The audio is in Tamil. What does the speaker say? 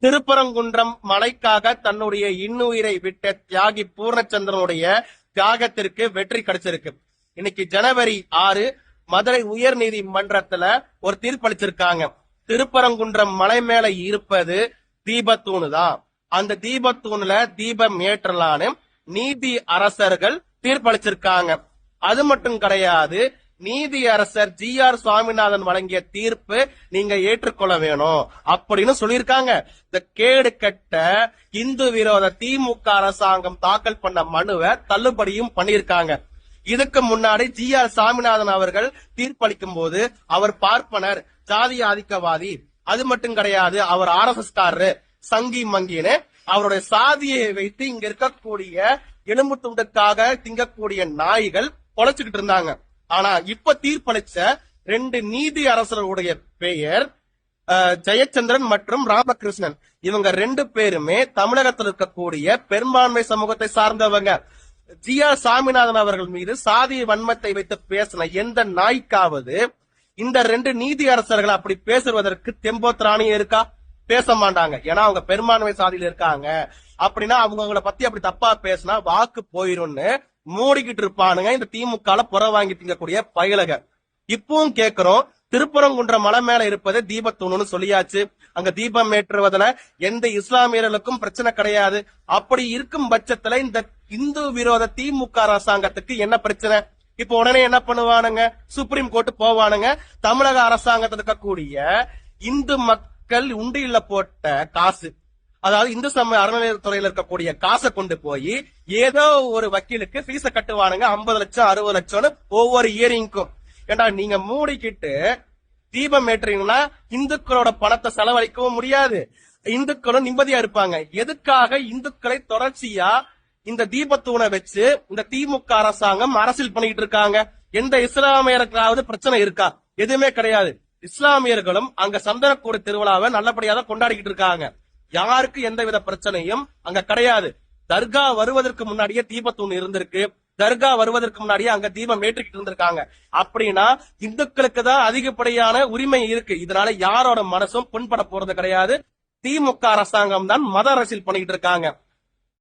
திருப்பரங்குன்றம் மலைக்காக தன்னுடைய இன்னுயிரை விட்ட தியாகி பூர்ணச்சந்திரனுடைய தியாகத்திற்கு வெற்றி கிடைச்சிருக்கு. இன்னைக்கு ஜனவரி 6 மதுரை உயர் நீதிமன்றத்துல ஒரு தீர்ப்பளிச்சிருக்காங்க. திருப்பரங்குன்றம் மலை மேல இருப்பது தீபத்தூணு தான். அந்த தீபத்தூணுல தீபம் ஏற்றலான்னு நீதி அரசர்கள் தீர்ப்பளிச்சிருக்காங்க. அது மட்டும் கிடையாது, நீதி அரசர் GR சுவாமிநாதன் வழங்கிய தீர்ப்பு நீங்க ஏற்றுக்கொள்ள வேணும் அப்படின்னு சொல்லியிருக்காங்க. இந்த கேடு கட்ட இந்து விரோத திமுக அரசாங்கம் தாக்கல் பண்ண மனுவை தள்ளுபடியும் பண்ணியிருக்காங்க. இதுக்கு முன்னாடி GR சாமிநாதன் அவர்கள் தீர்ப்பளிக்கும் போது அவர் பார்ப்பனர், ஜாதிய ஆதிக்கவாதி, அது மட்டும் கிடையாது, அவர் RSS காரரு, சங்கி மங்கின்னு அவருடைய சாதியை வைத்து இங்க இருக்கக்கூடிய எலும்பு துண்டுக்காக திங்கக்கூடிய நாய்கள் பொழைச்சுக்கிட்டு இருந்தாங்க. ஆனா இப்ப தீர்ப்பளிச்ச 2 நீதி அரசர்களுடைய பெயர் ஜெயச்சந்திரன் மற்றும் ராமகிருஷ்ணன். இவங்க 2 பேருமே தமிழகத்தில் இருக்கக்கூடிய பெரும்பான்மை சமூகத்தை சார்ந்தவங்க. GR சாமிநாதன் அவர்கள் மீது சாதிய வன்மத்தை வைத்து பேசின எந்த நாய்க்காவது இந்த 2 நீதி அரசர்கள் அப்படி பேசுவதற்கு தெம்போத்திராணியும் இருக்கா? பேச மாட்டாங்க. ஏன்னா அவங்க பெரும்பான்மை சாதியில் இருக்காங்க. அப்படின்னா அவங்கள பத்தி அப்படி தப்பா பேசினா வாக்கு போயிரும்னு மூடிக்கிட்டு இருப்பானுங்க இந்த திமுக புற வாங்கி திங்கக்கூடிய பயலக. இப்பவும் கேக்குறோம், திருப்பரங்குன்ற மலை மேல இருப்பது தீபத்தூணுன்னு சொல்லியாச்சு. அங்க தீபம் ஏற்றுவதுல எந்த இஸ்லாமியர்களுக்கும் பிரச்சனை கிடையாது. அப்படி இருக்கும் பட்சத்துல இந்த இந்து விரோத திமுக அரசாங்கத்துக்கு என்ன பிரச்சனை? இப்ப உடனே என்ன பண்ணுவானுங்க? சுப்ரீம் கோர்ட் போவானுங்க. தமிழக அரசாங்கத்தில் இருக்கக்கூடிய இந்து மக்கள் உண்டியல்ல போட்ட காசு, அதாவது இந்து சமய அறநிலையத்துறையில இருக்கக்கூடிய காசை கொண்டு போய் ஏதோ ஒரு வக்கீலுக்கு ஃபீஸ கட்டுவானுங்க. 50 லட்சம் 60 லட்சம்னு ஒவ்வொரு இயரிங்க்கும். ஏண்டா நீங்க மூடிக்கிட்டு தீபம் ஏற்றீங்கன்னா இந்துக்களோட பணத்தை செலவழிக்கவும் முடியாது, இந்துக்களும் நிம்மதியா இருப்பாங்க. எதுக்காக இந்துக்களை தொடர்ச்சியா இந்த தீபத்தூணை வச்சு இந்த திமுக அரசாங்கம் அரசியல் பண்ணிட்டு இருக்காங்க? எந்த இஸ்லாமியருக்காவது பிரச்சனை இருக்கா? எதுவுமே கிடையாது. இஸ்லாமியர்களும் அங்க சந்தனக்கூடு திருவிழாவை நல்லபடியா தான் கொண்டாடிக்கிட்டு இருக்காங்க. யாருக்கு எந்தவித பிரச்சனையும் அங்க கிடையாது. தர்கா வருவதற்கு முன்னாடியே தீபத்தூண் இருந்திருக்கு. தர்கா வருவதற்கு முன்னாடியே அங்க தீபம் ஏற்றிக்கிட்டு இருந்திருக்காங்க. அப்படின்னா இந்துக்களுக்கு தான் அதிகப்படியான உரிமை இருக்கு. இதனால யாரோட மனசும் புண்பட போறது கிடையாது. திமுக அரசாங்கம் தான் மத அரசியல் பண்ணிக்கிட்டு இருக்காங்க.